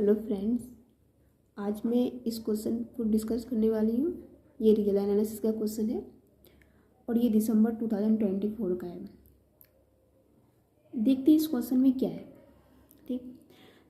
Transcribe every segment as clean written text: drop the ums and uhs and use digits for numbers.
Hello friends, आज मैं इस क्वेश्चन को डिस्कस करने वाली हूँ। ये रियल एनालिसिस का क्वेश्चन है और ये दिसंबर 2024 का है। देखते हैं इस क्वेश्चन में क्या है। ठीक,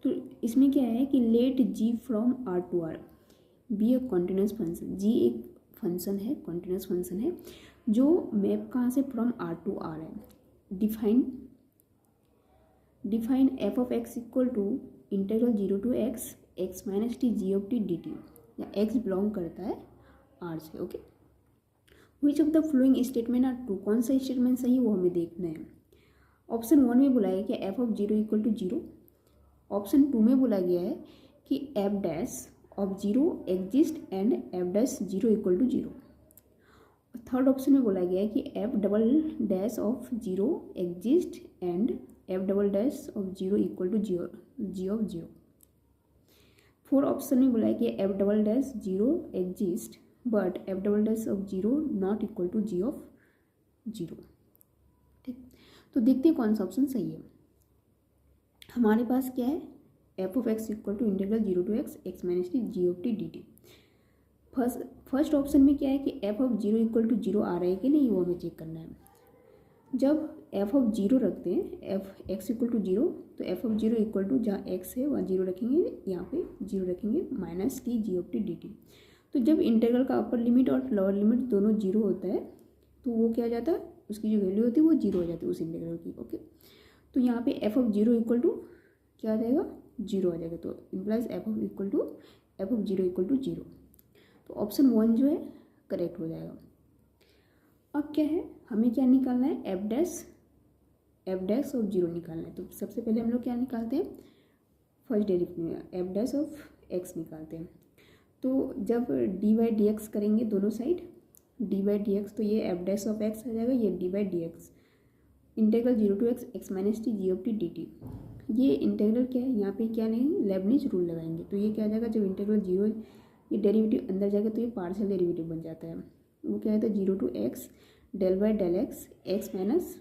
तो इसमें क्या है कि let G from R to R be a continuous function. G एक फंक्शन है, कॉन्टिन्यूस फंक्शन है जो मैप कहाँ से फ्रॉम आर टू आर है। Define F of x equal to integral 0 to x minus T G of T D T, या X belong करता है आर से। Okay, which of the flowing statement are true, कौन सा statement सही है वो हमें देखना है। ऑप्शन 1 में बोला गया कि F of 0 equal to 0। Option 2 में बोला गया है कि F dash of 0 exist and F dash 0 equal to 0। Third option में बोला गया है कि F double dash of 0 exist and F double dash of 0 equal to ji of 0। Fourth option में बोला है कि F double dash 0 exist but F double dash of 0 not equal to ji of 0। ठीक, तो देखते हैं कौन सा ऑप्शन सही है। हमारे पास क्या है, f of x equal to integral 0 to x minus T G of T D t. First option में क्या है कि एफ ऑफ 0 इक्वल टू 0 आ रहा है कि नहीं, वो हमें चेक करना है। जब एफ ऑफ 0 रखते हैं, एफ एक्स इक्वल टू 0, तो एफ ऑफ 0 इक्वल टू जहाँ एक्स है वहाँ 0 रखेंगे, यहाँ पे 0 रखेंगे minus T G of T D T. तो जब इंटीग्रल का अपर लिमिट और लोअर लिमिट दोनों 0 होता है तो वो क्या हो जाता है, उसकी जो वैल्यू होती है वो 0 हो जाती है उस इंटीग्रल की। ओके, तो यहाँ पे एफ ऑफ 0 इक्वल टू क्या आ जाएगा, 0 आ जाएगा। तो implies f of 0 equal to 0। तो ऑप्शन 1 जो है करेक्ट हो जाएगा। अब क्या है, हमें क्या निकालना है, एफ डैश ऑफ 0 निकालना है। तो सबसे पहले हम लोग क्या निकालते हैं, फर्स्ट डेरिवेटिव में एफ डैश ऑफ एक्स निकालते हैं। तो जब डी बाई डी एक्स करेंगे दोनों side, D by D x, तो ये एफ डैश ऑफ एक्स आ जाएगा, ये D by D x integral 0 to x minus T G of T D T. ये इंटीग्रल क्या है, यहाँ पे क्या नहीं, लेबनिज रूल लगाएंगे। तो ये क्या आ जाएगा, जब इंटीग्रल 0 ये डेरिवेटिव अंदर जाएगा तो ये पार्शियल डेरिवेटिव बन जाता है। वो क्या है, 0 to x del by del x x minus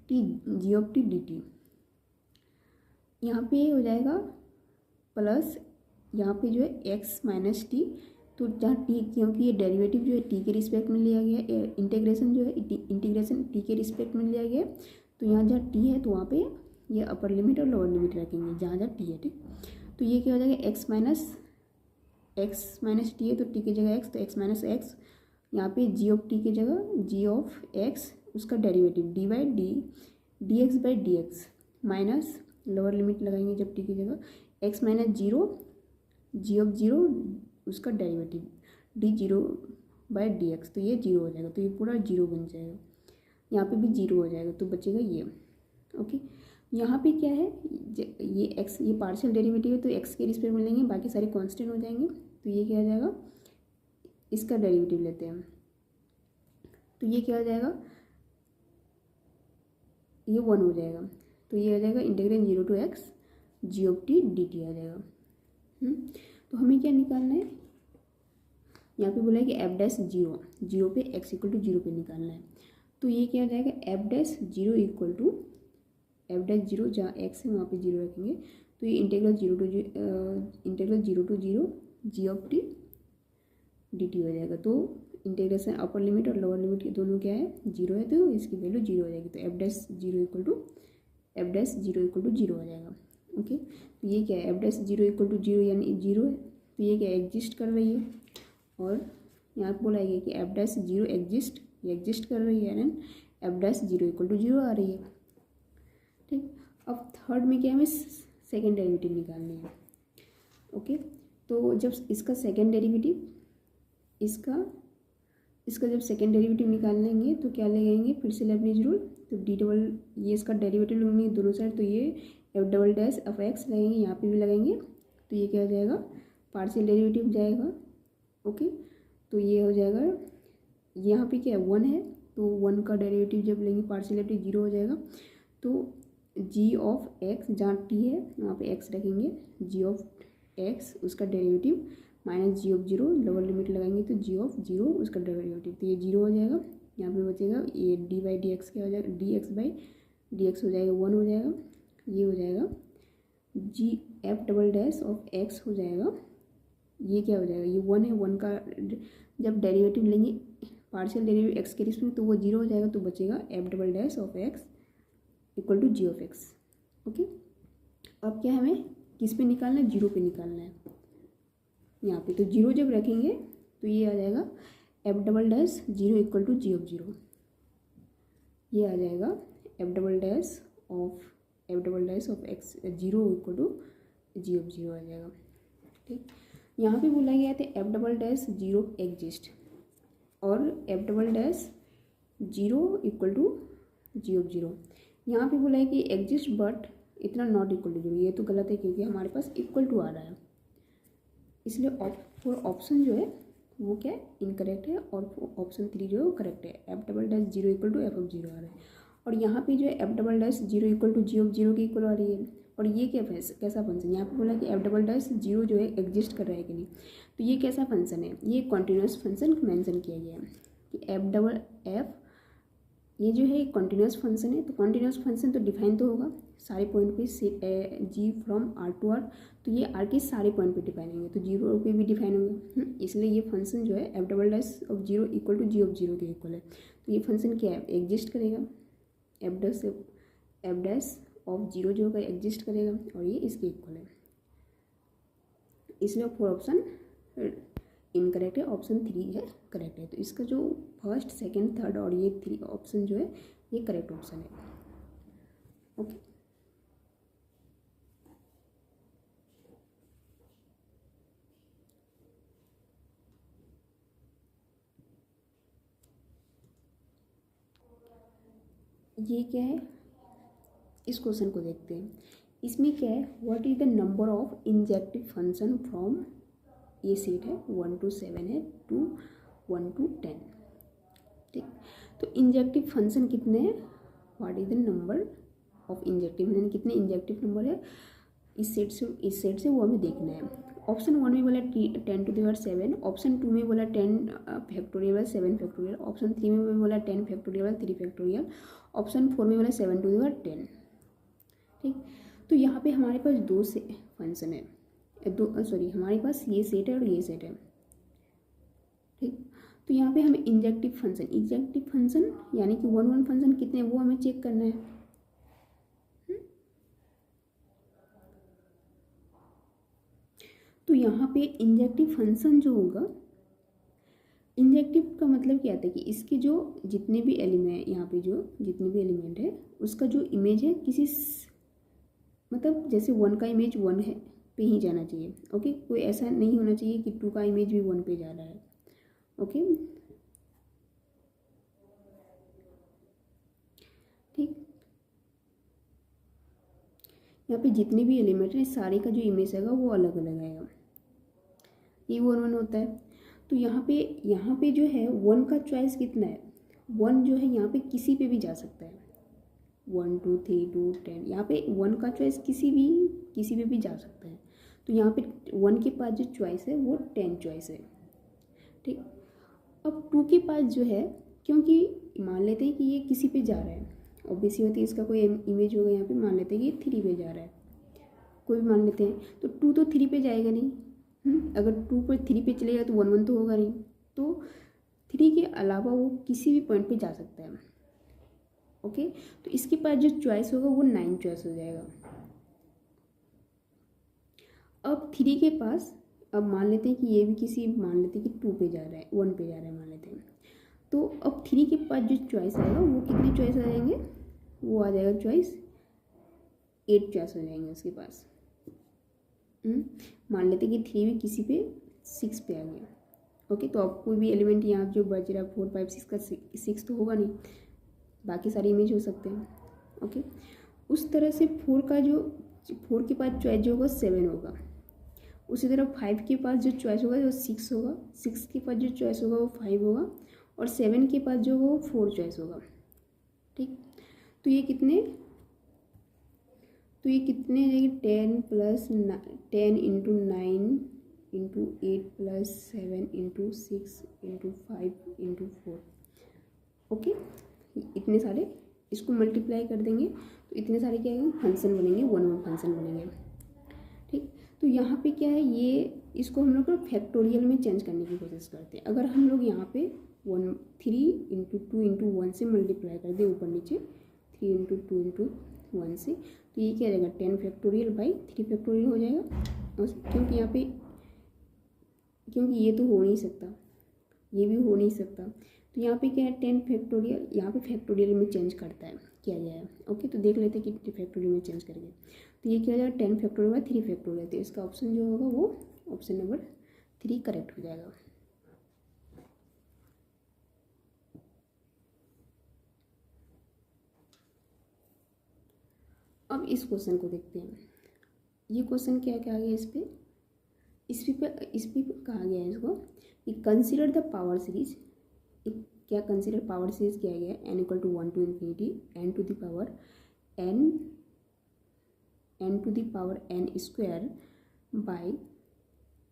T G of T D t. यहाँ पे हो जाएगा प्लस, यहाँ पे जो है एक्स माइनस टी, तो जहाँ टी, क्योंकि ये डेरिवेटिव जो है टी के रिस्पेक्ट में लिया गया है, इंटीग्रेशन जो है इंटीग्रेशन टी के रिस्पेक्ट में लिया गया है, तो यहाँ जहाँ टी है तो वहाँ पे ये अपर लिमिट और लोअर लिमिट रखेंगे जहाँ जहाँ टी है। ठीक, तो ये क्या हो जाएगा, एक्स माइनस टी है तो टी की जगह एक्स, तो एक्स माइनस एक्स, यहाँ पे जी ऑफ टी की जगह जी ऑफ एक्स, उसका derivative D by D X by D x minus lower limit लगाएंगे जब टी की जगह एक्स माइनस 0 जी ऑफ 0 उसका derivative D 0 by D x, तो ये 0 हो जाएगा। तो ये पूरा 0 बन जाएगा, यहाँ पे भी 0 हो जाएगा, तो बचेगा ये। ओके, यहाँ पे क्या है, ये एक्स, ये पार्शियल डेरिवेटिव है तो एक्स के रिस्पेक्ट में लेंगे, बाकी सारे कांस्टेंट हो जाएंगे। तो ये क्या हो जाएगा, इसका डेरिवेटिव लेते हैं, तो ये क्या हो जाएगा, ये 1 हो जाएगा। तो ये आ जाएगा integral 0 to x G of T D T आ जाएगा। तो हमें क्या निकालना है, यहाँ पे बोला है कि एफ डैश 0 पे x इक्वल टू 0 पे निकालना है। तो ये क्या हो जाएगा, f dash 0 equal to f dash 0 जहाँ x है वहाँ पे 0 रखेंगे, तो ये integral 0 to 0 g of T D t हो जाएगा। तो इंटीग्रेशन अपर लिमिट और लोअर लिमिट के दोनों क्या है, 0 है, तो इसकी वैल्यू 0 हो जाएगी। तो एफ डैश 0 इक्वल टू 0 हो जाएगा। ओके, तो ये क्या है, एफ डैश 0 इक्वल टू 0 यानी 0 है, तो ये क्या एग्जिस्ट कर रही है। और यहाँ पर बोला गया कि एफ डैश 0 एग्जिस्ट कर रही है, and F dash 0 equal to 0 आ रही है। ठीक, अब थर्ड में क्या है, हमें सेकेंड डेरिवेटिव निकालनी है। ओके, तो जब इसका सेकेंड डेरिवेटिव, इसका जब सेकेंड डेरिवेटिव निकाल लेंगे तो क्या लगाएंगे, फिर से लेबनिज रूल, तो डी डबल, ये इसका डेरिवेटिव लेंगे दोनों साइड, तो ये F double dash of x लगेंगे, यहाँ पे भी लगाएंगे, तो ये क्या हो जाएगा, पार्शियल डेरिवेटिव जाएगा। ओके, तो ये हो जाएगा, यहाँ पे क्या है 1 है, तो 1 का डेरिवेटिव जब लेंगे पार्शियल डेरिवेटिव 0 हो जाएगा। तो जी ऑफ एक्स जहाँ टी है वहाँ पे एक्स रखेंगे, जी ऑफ एक्स उसका derivative minus g of 0, lower limit लगाएंगे तो जी ऑफ 0 उसका डेरिवेटिव, तो ये 0 हो जाएगा। यहाँ पे बचेगा ये डी बाई डी एक्स क्या हो जाएगा, D X by D X हो जाएगा 1 हो जाएगा, ये हो जाएगा G F double dash of X हो जाएगा, ये क्या हो जाएगा, ये 1 है, 1 का जब डेरिवेटिव लेंगे पार्शियल डेरिवेटिव एक्स के रिस्पेक्ट तो वो 0 हो जाएगा, तो बचेगा f double dash of x equal to ji of x. Okay, अब क्या हमें किस पे निकालना है, 0 पे निकालना है यहाँ पे। तो 0 जब रखेंगे तो ये आ जाएगा f double dash 0 equal to ji of 0, ये आ जाएगा f double dash of x 0 equal to ji of 0 आ जाएगा। ठीक, यहाँ पे बोला गया था एफ डबल डैश 0 एग्जिस्ट और f double dash 0 equal to ji of 0। यहाँ पे बोला है कि एग्जिस्ट बट इतना नॉट इक्वल टू 0, ये तो गलत है क्योंकि हमारे पास इक्वल टू आ रहा है, इसलिए फॉर ऑप्शन जो है वो क्या है, इनकरेक्ट है, और ऑप्शन 3 जो है वो करेक्ट है। F double dash 0 equal to f of 0 आ रहा है, और यहाँ पे जो है f double dash 0 equal to ji of 0 की इक्वल आ रही है। और ये क्या कैसा फंक्शन, यहाँ पे बोला कि एफ डबल डैश 0 जो है एग्जिस्ट कर रहा है कि नहीं, तो ये कैसा फंक्शन है, ये कॉन्टिन्यूस फंक्शन मेंशन किया गया है कि एफ ये जो है कॉन्टिन्यूस फंक्शन है। तो कॉन्टिन्यूस फंक्शन तो डिफाइन तो होगा सारे पॉइंट पे जी फ्रॉम आर टू आर, तो ये आर के सारे पॉइंट पे डिफाइन होंगे, तो 0 पे भी डिफाइन होंगे, इसलिए ये फंक्शन जो है f double dash of 0 equal to ji of 0 के इक्वल है। तो ये फंक्शन क्या है, एग्जिस्ट करेगा, एफ डैश ऑफ 0 जो होगा एग्जिस्ट करेगा, और ये इसके इक्वल है, इसलिए 4 ऑप्शन इनकरेक्ट है, ऑप्शन 3 है करेक्ट है। तो इसका जो फर्स्ट सेकंड थर्ड और ये 3 ऑप्शन जो है ये करेक्ट ऑप्शन है। ओके, ये क्या है, इस क्वेश्चन को देखते हैं। इसमें क्या है, what is the number of injective function from, ये सेट है 1 to 7 है, टू 1 to 10। ठीक, तो इंजेक्टिव फंक्शन कितने हैं, what is the number of injective function, कितने इंजेक्टिव नंबर है इस सेट से वो हमें देखना है। ऑप्शन 1 में बोला 10 to the power 7, ऑप्शन 2 में बोला 10 फैक्टोरियल 7 फैक्टोरियल, ऑप्शन 3 में बोला 10 फैक्टोरियल 3 फैक्टोरियल, ऑप्शन 4 में बोला 7 to the power 10। ठीक, तो यहाँ पे हमारे पास दो से फंक्शन है, हमारे पास ये सेट है और ये सेट है। ठीक, तो यहाँ पे हमें इंजेक्टिव फंक्शन यानी कि 1 फंक्शन कितने वो हमें चेक करना है। तो यहाँ पे इंजेक्टिव फंक्शन जो होगा, इंजेक्टिव का मतलब क्या आता है कि इसके जो जितने भी एलिमेंट यहाँ पे जो जितने भी एलिमेंट है उसका जो इमेज है किसी मतलब जैसे 1 का इमेज 1 है पे ही जाना चाहिए। ओके, कोई ऐसा नहीं होना चाहिए कि 2 का इमेज भी 1 पे जा रहा है। ओके, ठीक, यहाँ पे जितने भी एलिमेंट हैं सारे का जो इमेज आएगा वो अलग अलग आएगा, ये 1 होता है। तो यहाँ पे जो है 1 का चॉइस कितना है, 1 जो है यहाँ पे किसी पे भी जा सकता है, 1 2 3 2 10, यहाँ पे 1 का चॉइस किसी पे भी जा सकता है। तो यहाँ पे 1 के पास जो चॉइस है वो 10 चॉइस है। ठीक, अब 2 के पास जो है, क्योंकि मान लेते हैं कि ये किसी पे जा रहा है, ऑब्वियसली होती है इसका कोई इमेज होगा, यहाँ पे मान लेते हैं कि ये 3 पे जा रहा है, कोई भी मान लेते हैं, तो 2 तो 3 पे जाएगा नहीं। अगर 2 पर 3 पे चलेगा तो 1 1 तो होगा नहीं, तो 3 के अलावा वो किसी भी पॉइंट पे जा सकता है। ओके, तो इसके पास जो चॉइस होगा वो 9 चॉइस हो जाएगा। अब 3 के पास, अब मान लेते हैं कि ये भी मान लेते हैं कि 2 पे जा रहा है, 1 पे जा रहा है मान लेते हैं, तो अब 3 के पास जो चॉइस आएगा वो कितने चॉइस आ जाएंगे, वो आ जाएगा चॉइस 8 चॉइस हो जाएंगे उसके पास। मान लेते हैं कि 3 भी किसी पे 6 पे आ गया। ओके, तो अब कोई भी एलिमेंट यहाँ जो बच रहा है 4 5 6 का 6 तो होगा नहीं, बाकी सारे इमेज हो सकते हैं। ओके, उस तरह से 4 के पास चॉइस जो होगा 7 होगा, उसी तरह 5 के पास जो चॉइस होगा वो 6 होगा, 6 के पास जो चॉइस होगा वो 5 होगा, और 7 के पास जो होगा वो 4 चॉइस होगा। ठीक, तो ये कितने हो जाएगी 10 plus 10 into 9 into 8 plus 7 into 6 into 5 into 4। Okay, इतने सारे इसको मल्टीप्लाई कर देंगे तो इतने सारे क्या आएंगे, फंक्शन बनेंगे, 1 1 फंक्शन बनेंगे। तो यहाँ पे क्या है, ये इसको हम लोग फैक्टोरियल में चेंज करने की कोशिश करते हैं। अगर हम लोग यहाँ पे 3 × 2 × 1 से मल्टीप्लाई कर दे ऊपर नीचे, 3 × 2 × 1 से, तो ये क्या आ जाएगा 10 फैक्टोरियल बाई 3 फैक्टोरियल हो जाएगा। और क्योंकि यहाँ पे, क्योंकि ये तो हो नहीं सकता, ये भी हो नहीं सकता, तो यहाँ पे क्या है 10 फैक्टोरियल, यहाँ पे फैक्टोरियल में चेंज करता है, किया गया है। ओके, तो देख लेते हैं कि फैक्टोरियल में चेंज करके, तो ये क्या हो जाएगा 10 फैक्टोरियल बाई 3 फैक्टोरियल। तो इसका ऑप्शन जो होगा वो ऑप्शन नंबर 3 करेक्ट हो जाएगा। अब इस क्वेश्चन को देखते हैं। ये क्वेश्चन क्या क्या आ गया इस पे कहा गया है इसको कि कंसिडर द पावर सीरीज। क्या कंसिडर पावर सीरीज किया गया है, n = 1 to ∞ n to the power n square by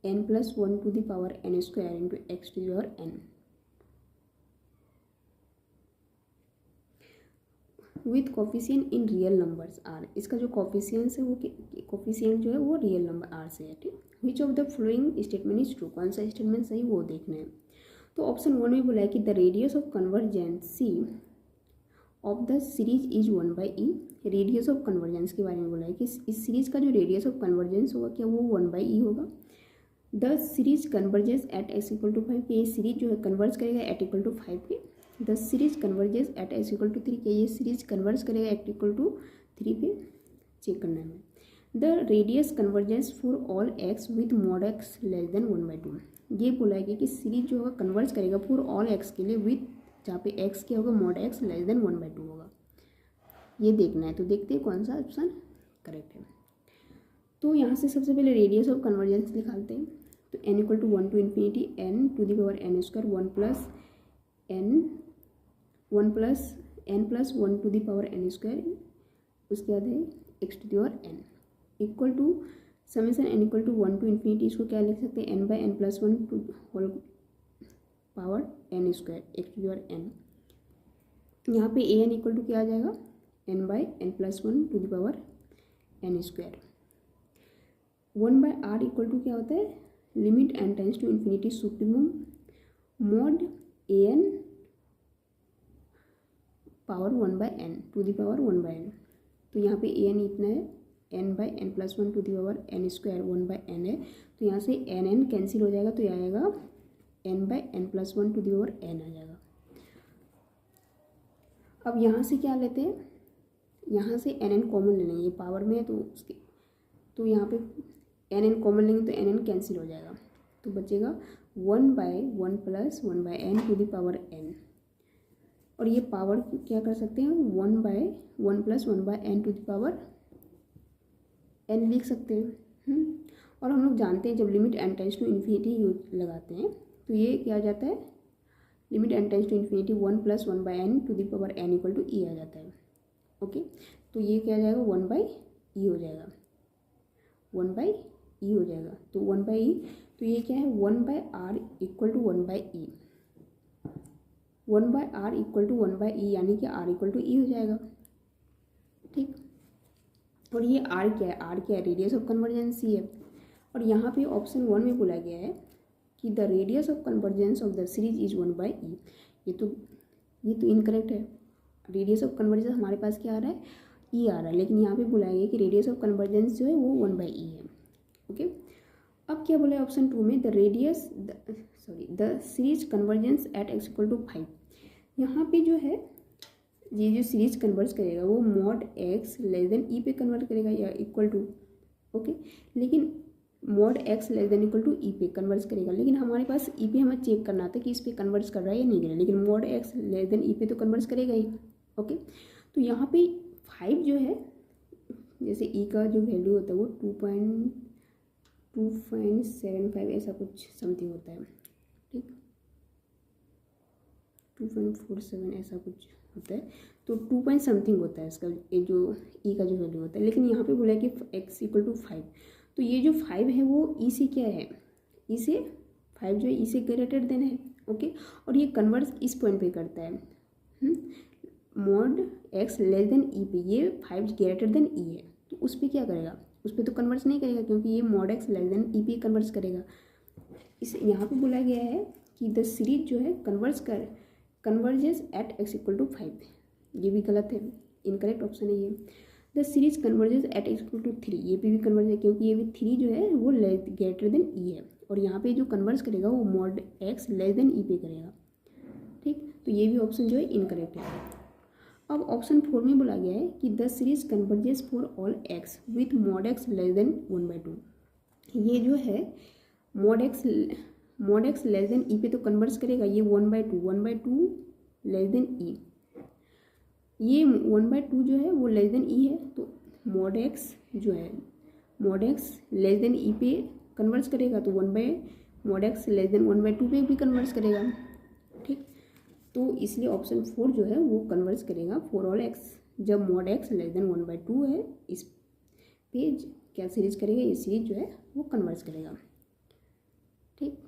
n plus 1 to the power n square into x to the power n with coefficient in real numbers are. इसका जो coefficient है वो coefficient जो है वो रियल नंबर आर से है। ठीक, विच of the flowing statement is true, कौन सा स्टेटमेंट सही वो देखना है। तो ऑप्शन 1 में बोला है कि the radius of convergency of the series is 1/e। Radius of convergence के बारे में बोला है कि इस सीरीज का जो रेडियस ऑफ कन्वर्जेंस होगा क्या वो 1/e होगा। The series converges at x = 5, कि ये सीरीज जो है कन्वर्ज करेगा एट = 5 पे। The series converges at x = 3, कि ये सीरीज कन्वर्ज करेगा एट = 3 पे, चेक करना है। The radius convergence for all x with mod x less then 1/2। ये बोला है कि सीरीज जो होगा कन्वर्ज करेगा फॉर ऑल x के लिए विथ, जहाँ पे x क्या होगा mod x लेस देन 1/2 होगा, ये देखना है। तो देखते हैं कौन सा ऑप्शन करेक्ट है। तो यहाँ से सबसे पहले रेडियस ऑफ कन्वर्जेंस निकालते हैं। तो n = 1 to ∞ n to the power n square 1 plus n plus 1 to the power n square, उसके बाद है x to the power n equal to summation n = 1 to ∞, इसको क्या लिख सकते हैं n/n+1 to whole power n square x to the power n। यहाँ पे an इक्वल टू क्या आ जाएगा n/n+1 to the power n square। 1/r equal to क्या होता है, limit n tends to ∞ supremum mod an power 1/n to the power 1/n। तो यहाँ पे an इतना है n/n+1 to the power n square 1/n है, तो यहाँ से n कैंसिल हो जाएगा, तो ये आएगा n/n+1 to the power n आ जाएगा। अब यहाँ से क्या लेते हैं, यहाँ से n कॉमन ले लेंगे, ये पावर में है तो उसके, तो यहाँ पे n कॉमन लेंगे तो n कैंसिल हो जाएगा, तो बचेगा 1/1 + 1/n to the power n। और ये पावर क्या कर सकते हैं 1/1 + 1/n to the power n लिख सकते हैं। और हम लोग जानते हैं जब limit n tends to ∞ use लगाते हैं तो ये क्या आ जाता है, limit n tends to ∞ 1 + 1/n to the power n = e आ जाता है। ओके, तो ये क्या आ जाएगा 1/e हो जाएगा, 1/e हो जाएगा। तो 1/e, तो ये क्या है 1/r equal to 1/e, 1/r equal to 1/e, यानी कि r इक्वल टू e हो जाएगा। ठीक, और ये r क्या है, r क्या है, रेडियस ऑफ कन्वर्जेंसी है। और यहाँ पे ऑप्शन 1 में बोला गया है कि the radius of convergence of the series is 1/e। ये तो इनकरेक्ट है, रेडियस ऑफ कन्वर्जेंस हमारे पास क्या आ रहा है e आ रहा है, लेकिन यहाँ पे बोला गया कि रेडियस ऑफ कन्वर्जेंस जो है वो 1/e है। ओके, अब क्या बोला है ऑप्शन 2 में, the series convergence at x = 5। यहाँ पे जो है ये जो सीरीज कन्वर्ज करेगा वो mod x less than e पे कन्वर्ट करेगा या इक्वल टू, ओके, लेकिन mod x less than equal to e पे कन्वर्ज करेगा, लेकिन हमारे पास e पे हमें चेक करना था कि इस पे कन्वर्ज कर रहा है या नहीं कर रहा है, लेकिन mod x less than e पे तो कन्वर्ज करेगा ही। ओके, तो यहाँ पे 5 जो है, जैसे e का जो वैल्यू होता है वो 2.75 ऐसा कुछ समथिंग होता है। ठीक, 2.47 ऐसा कुछ होता है, तो 2 पॉइंट समथिंग होता है इसका, ये जो e का जो वैल्यू होता है। लेकिन यहाँ पे बोला है कि x = 5, तो ये जो 5 है वो e से क्या है, e से 5 जो है e से ग्रेटर देन है। ओके, और ये कन्वर्स इस पॉइंट पे करता है, mod x less than e पे, ये 5 ग्रेटर देन e है, तो उस पर क्या करेगा, उस पर तो कन्वर्स नहीं करेगा क्योंकि ये मॉड एक्स लेस देन ई पे कन्वर्स करेगा। इस यहाँ पे बोला गया है कि द सीरीज जो है converges at x equal to 5। ये भी गलत है, इनकरेक्ट ऑप्शन है ये। The series converges at x equal to 3, ये पे भी कन्वर्ज है क्योंकि ये भी 3 जो है वो ग्रेटर देन ई है, और यहाँ पे जो कन्वर्स करेगा वो मॉड एक्स लेस देन ई पे करेगा। ठीक, तो ये भी ऑप्शन जो है इनकरेक्ट है। अब ऑप्शन 4 में बोला गया है कि the series converges for all x with mod x less than 1/2। ये जो है मॉड एक्स लेस देन ई पे तो कन्वर्स करेगा, ये 1/2 लेस देन ई, ये 1/2 जो है वो लेस देन ई है, तो मॉड एक्स जो है मॉड एक्स लेस देन ई पे कन्वर्स करेगा तो मॉड एक्स लेस देन 1/2 पे भी कन्वर्स करेगा। ठीक, तो इसलिए ऑप्शन 4 जो है वो कन्वर्स करेगा फॉर ऑल एक्स। जब मॉड एक्स लेस देन 1/2 है, इस पे क्या सीरीज करेगा, ये सीरीज जो है वो कन्वर्स करेगा। ठीक।